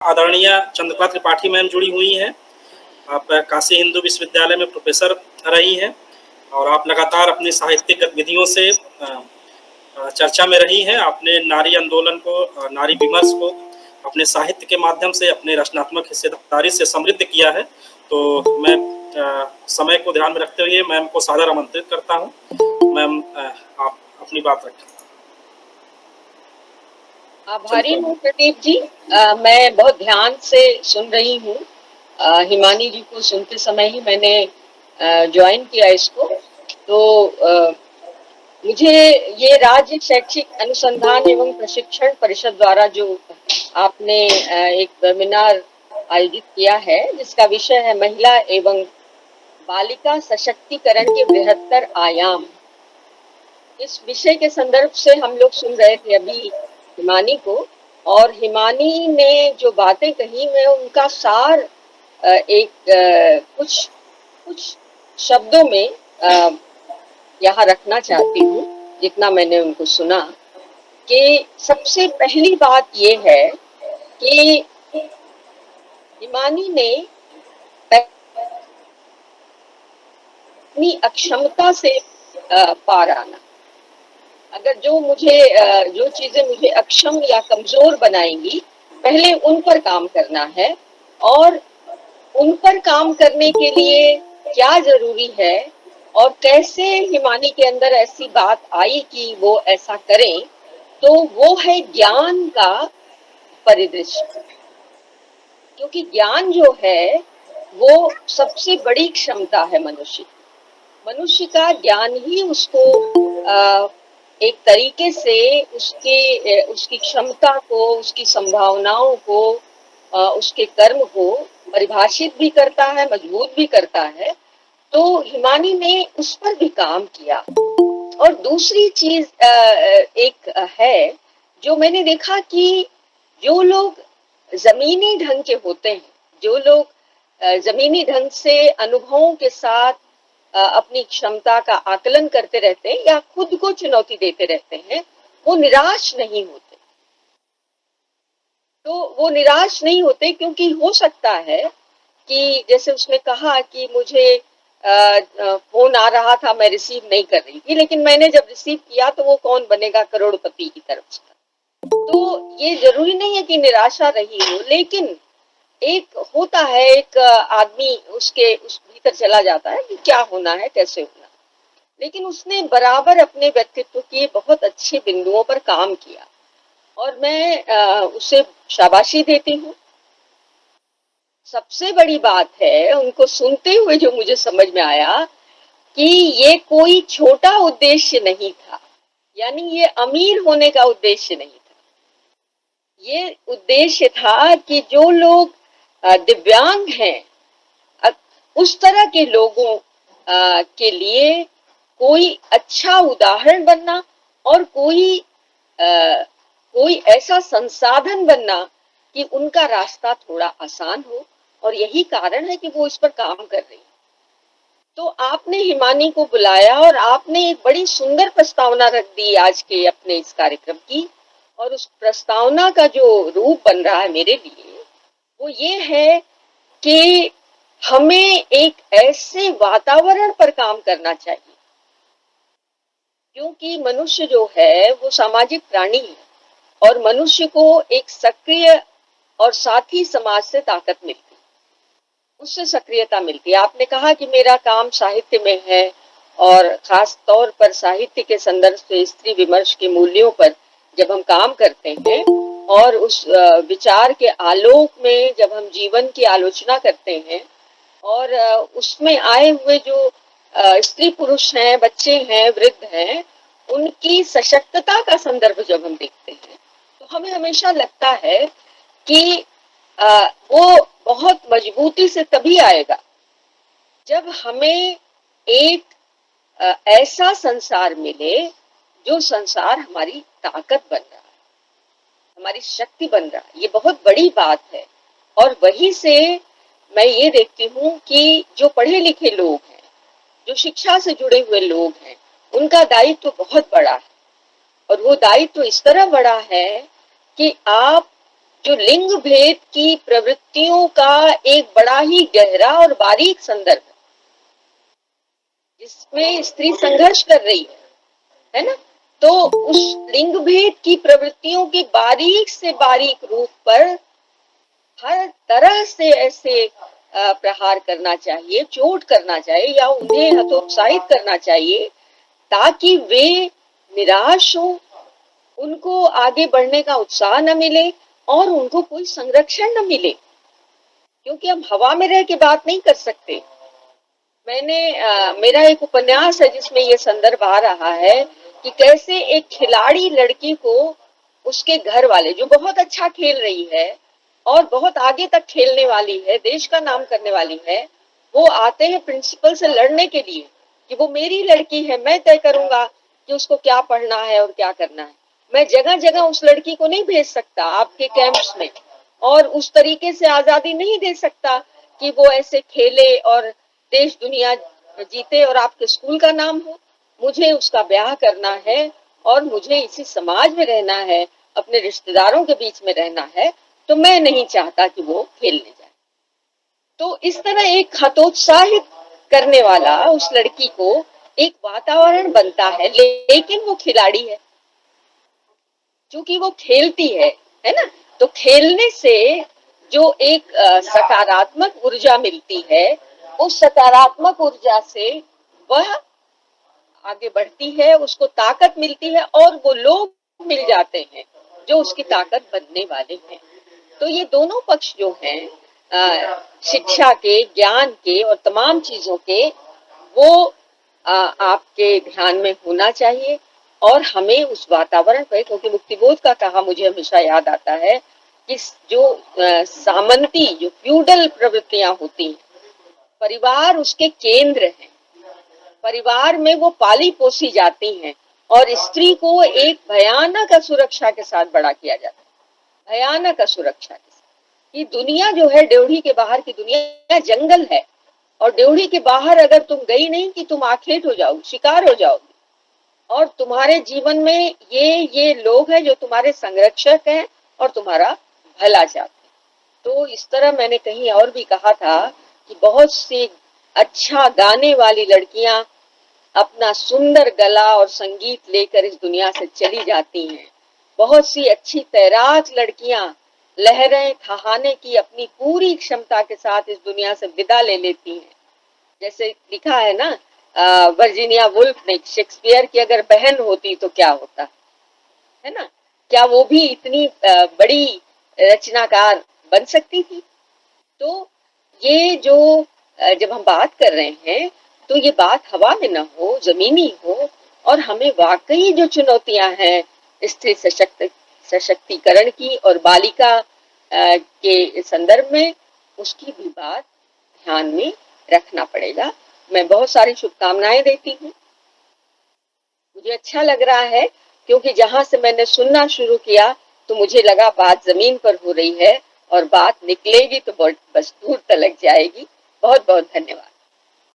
आदरणीय चंद्रकला त्रिपाठी मैम जुड़ी हुई हैं। आप काशी हिंदू विश्वविद्यालय में प्रोफेसर रही हैं और आप लगातार अपनी साहित्यिक गतिविधियों से चर्चा में रही हैं। आपने नारी आंदोलन को, नारी विमर्श को अपने साहित्य के माध्यम से, अपने रचनात्मक हिस्सेदारी से समृद्ध किया है। तो मैं समय को ध्यान में रखते हुए मैम को सादर आमंत्रित करता हूँ। मैम, आप अपनी बात रखें। आभारी हूँ प्रदीप जी। मैं बहुत ध्यान से सुन रही हूँ। हिमानी जी को सुनते समय ही मैंने ज्वाइन किया इसको। तो मुझे ये राज्य शैक्षिक अनुसंधान एवं प्रशिक्षण परिषद द्वारा जो आपने एक वेबिनार आयोजित किया है, जिसका विषय है महिला एवं बालिका सशक्तिकरण के बृहत्तर आयाम, इस विषय के संदर्भ से हम लोग सुन रहे थे अभी हिमानी को। और हिमानी ने जो बातें कही, मैं उनका सार कुछ शब्दों में यहाँ रखना चाहती हूँ, जितना मैंने उनको सुना। कि सबसे पहली बात ये है कि हिमानी ने अपनी अक्षमता से पार आना। अगर जो चीजें मुझे अक्षम या कमजोर बनाएंगी, पहले उन पर काम करना है। और उन पर काम करने के लिए क्या जरूरी है और कैसे हिमानी के अंदर ऐसी बात आई कि वो ऐसा करें, तो वो है ज्ञान का परिदृश्य। क्योंकि ज्ञान जो है वो सबसे बड़ी क्षमता है मनुष्य का। ज्ञान ही उसको एक तरीके से उसकी क्षमता को, उसकी संभावनाओं को, उसके कर्म को परिभाषित भी करता है, मजबूत भी करता है। तो हिमानी ने उस पर भी काम किया। और दूसरी चीज एक है जो मैंने देखा कि जो लोग जमीनी ढंग के होते हैं, जो लोग जमीनी ढंग से अनुभवों के साथ अपनी क्षमता का आकलन करते रहते हैं या खुद को चुनौती देते रहते हैं, वो निराश नहीं होते। तो वो निराश नहीं होते क्योंकि हो सकता है कि जैसे उसने कहा कि मुझे फोन आ रहा था, मैं रिसीव नहीं कर रही थी, लेकिन मैंने जब रिसीव किया तो वो कौन बनेगा करोड़पति की तरफ से। तो ये जरूरी नहीं है कि निराशा रही हो, लेकिन एक होता है, एक आदमी उस भीतर चला जाता है कि क्या होना है, कैसे होना। लेकिन उसने बराबर अपने व्यक्तित्व के बहुत अच्छे बिंदुओं पर काम किया और मैं उसे शाबाशी देती हूँ। सबसे बड़ी बात है, उनको सुनते हुए जो मुझे समझ में आया कि ये कोई छोटा उद्देश्य नहीं था, यानी ये अमीर होने का उद्देश्य नहीं था। ये उद्देश्य था कि जो लोग दिव्यांग हैं, उस तरह के लोगों के लिए कोई अच्छा उदाहरण बनना और कोई ऐसा संसाधन बनना कि उनका रास्ता थोड़ा आसान हो। और यही कारण है कि वो इस पर काम कर रही है। तो आपने हिमानी को बुलाया और आपने एक बड़ी सुंदर प्रस्तावना रख दी आज के अपने इस कार्यक्रम की। और उस प्रस्तावना का जो रूप बन रहा है मेरे लिए, वो ये है कि हमें एक ऐसे वातावरण पर काम करना चाहिए, क्योंकि मनुष्य जो है वो सामाजिक प्राणी है और मनुष्य को एक सक्रिय और साथी समाज से ताकत मिलती है, उससे सक्रियता मिलती है। आपने कहा कि मेरा काम साहित्य में है और खास तौर पर साहित्य के संदर्भ से स्त्री विमर्श के मूल्यों पर जब हम काम करते हैं और उस विचार के आलोक में जब हम जीवन की आलोचना करते हैं और उसमें आए हुए जो स्त्री पुरुष हैं, बच्चे हैं, वृद्ध हैं, उनकी सशक्तता का संदर्भ जब हम देखते हैं, तो हमें हमेशा लगता है कि वो बहुत मजबूती से तभी आएगा जब हमें एक ऐसा संसार मिले जो संसार हमारी ताकत बन रहा है, हमारी शक्ति बन रहा है। ये बहुत बड़ी बात है। और वहीं से मैं ये देखती हूँ कि जो पढ़े लिखे लोग हैं, जो शिक्षा से जुड़े हुए लोग हैं, उनका दायित्व तो बहुत बड़ा है। और वो दायित्व तो इस तरह बड़ा है कि आप जो लिंग भेद की प्रवृत्तियों का एक बड़ा ही गहरा और बारीक संदर्भ है, जिसमें स्त्री संघर्ष कर रही है ना। तो उस लिंग भेद की प्रवृत्तियों के बारीक से बारीक रूप पर हर तरह से ऐसे प्रहार करना चाहिए, चोट करना चाहिए या उन्हें हतोत्साहित करना चाहिए, ताकि वे निराश हो, उनको आगे बढ़ने का उत्साह न मिले और उनको कोई संरक्षण न मिले, क्योंकि हम हवा में रह के बात नहीं कर सकते। मेरा एक उपन्यास है जिसमें ये संदर्भ आ रहा है कि कैसे एक खिलाड़ी लड़की को उसके घर वाले, जो बहुत अच्छा खेल रही है और बहुत आगे तक खेलने वाली है, देश का नाम करने वाली है, वो आते हैं प्रिंसिपल से लड़ने के लिए कि वो मेरी लड़की है, मैं तय करूंगा कि उसको क्या पढ़ना है और क्या करना है। मैं जगह जगह उस लड़की को नहीं भेज सकता आपके कैंप्स में, और उस तरीके से आजादी नहीं दे सकता कि वो ऐसे खेले और देश दुनिया जीते और आपके स्कूल का नाम हो। मुझे उसका ब्याह करना है और मुझे इसी समाज में रहना है, अपने रिश्तेदारों के बीच में रहना है, तो मैं नहीं चाहता कि वो खेलने जाए। तो इस तरह एक हतोत्साहित करने वाला उस लड़की को एक वातावरण बनता है, लेकिन वो खिलाड़ी है, क्योंकि वो खेलती है ना। तो खेलने से जो एक सकारात्मक ऊर्जा मिलती है, उस सकारात्मक ऊर्जा से वह आगे बढ़ती है, उसको ताकत मिलती है और वो लोग मिल जाते हैं जो उसकी ताकत बनने वाले हैं। तो ये दोनों पक्ष जो हैं शिक्षा के, ज्ञान के और तमाम चीजों के, वो आपके ध्यान में होना चाहिए। और हमें उस वातावरण पर, क्योंकि मुक्तिबोध का कहा मुझे हमेशा याद आता है कि जो सामंती, जो फ्यूडल प्रवृत्तियां होती हैं, परिवार उसके केंद्र हैं, परिवार में वो पाली पोसी जाती हैं और स्त्री को एक भयानक असुरक्षा के साथ बड़ा किया जाता है, भयानक असुरक्षा के साथ। ये दुनिया जो है, ड्योढ़ी के बाहर की दुनिया जंगल है, और ड्योढ़ी के बाहर अगर तुम गई नहीं कि तुम आखेट हो जाओ, शिकार हो जाओगी, और तुम्हारे जीवन में ये लोग हैं जो तुम्हारे संरक्षक हैं और तुम्हारा भला चाहते हैं। तो इस तरह मैंने कहीं और भी कहा था कि बहुत सी अच्छा गाने वाली लड़कियां अपना सुंदर गला और संगीत लेकर इस दुनिया से चली जाती हैं। बहुत सी अच्छी तैराक लड़कियां लहरें ठहाने की अपनी पूरी क्षमता के साथ इस दुनिया से विदा ले लेती हैं। जैसे लिखा है ना वर्जीनिया वुल्फ ने, शेक्सपियर की अगर बहन होती तो क्या होता, है ना, क्या वो भी इतनी बड़ी रचनाकार बन सकती थी। तो ये जो जब हम बात कर रहे हैं तो ये बात हवा में न हो, जमीनी हो, और हमें वाकई जो चुनौतियां हैं स्त्री सशक्तिकरण की और बालिका के संदर्भ में, उसकी भी बात ध्यान में रखना पड़ेगा। मैं बहुत सारी शुभकामनाएं देती हूँ। मुझे अच्छा लग रहा है क्योंकि जहां से मैंने सुनना शुरू किया तो मुझे लगा बात जमीन पर हो रही है और बात निकलेगी तो बस दूर तक जाएगी। बहुत बहुत धन्यवाद।